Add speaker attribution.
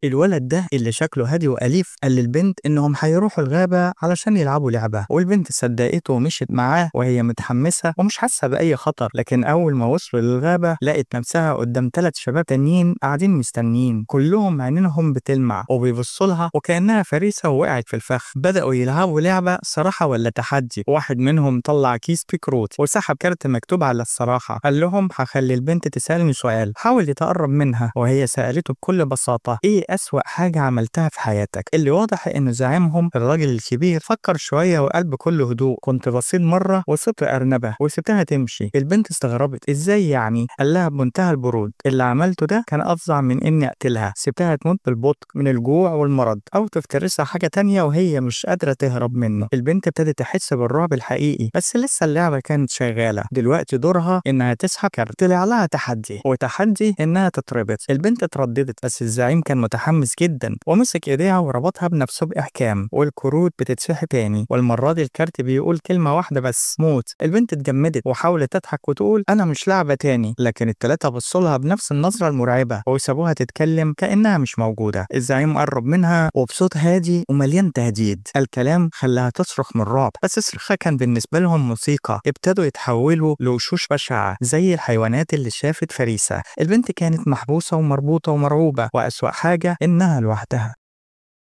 Speaker 1: الولد ده اللي شكله هادي وأليف قال للبنت إنهم هيروحوا الغابة علشان يلعبوا لعبة، والبنت صدقته ومشيت معاه وهي متحمسة ومش حاسة بأي خطر. لكن أول ما وصلوا للغابة لقت نفسها قدام 3 شباب تانيين قاعدين مستنيين، كلهم عينينهم بتلمع وبيبصوا لها وكأنها فريسة ووقعت في الفخ. بدأوا يلعبوا لعبة صراحة ولا تحدي. واحد منهم طلع كيس بكروت وسحب كارت مكتوب على الصراحة. قال لهم هخلي البنت تسألني سؤال، حاول يتقرب منها. وهي سألته بكل بساطة ايه أسوأ حاجة عملتها في حياتك؟ اللي واضح إن زعيمهم الراجل الكبير فكر شوية وقال بكل هدوء، كنت بصيد مرة وصدت أرنبة وسبتها تمشي. البنت استغربت، ازاي يعني؟ قال لها بمنتهى البرود، اللي عملته ده كان أفظع من إني أقتلها، سبتها تموت بالبطء من الجوع والمرض أو تفترسها حاجة تانية وهي مش قادرة تهرب منه. البنت ابتدت تحس بالرعب الحقيقي، بس لسه اللعبة كانت شغالة. دلوقتي دورها إنها تسحب كارت. طلع لها تحدي، وتحدي إنها تتربط. البنت اترددت، بس الزعيم كان متحمس جدا ومسك ايديها وربطها بنفسه بإحكام. والكروت بتتسحب تاني، والمرة دي الكارت بيقول كلمة واحدة بس، موت. البنت اتجمدت وحاولت تضحك وتقول أنا مش لعبة تاني، لكن التلاتة بصوا لها بنفس النظرة المرعبة وسابوها تتكلم كأنها مش موجودة. الزعيم قرب منها وبصوت هادي ومليان تهديد. الكلام خلاها تصرخ من الرعب، بس صرخها كان بالنسبة لهم موسيقى. ابتدوا يتحولوا لوشوش بشعة زي الحيوانات اللي شافت فريسة. البنت كانت محبوسة ومربوطة ومرعوبة، وأسوأ حاجة إنها لوحدها.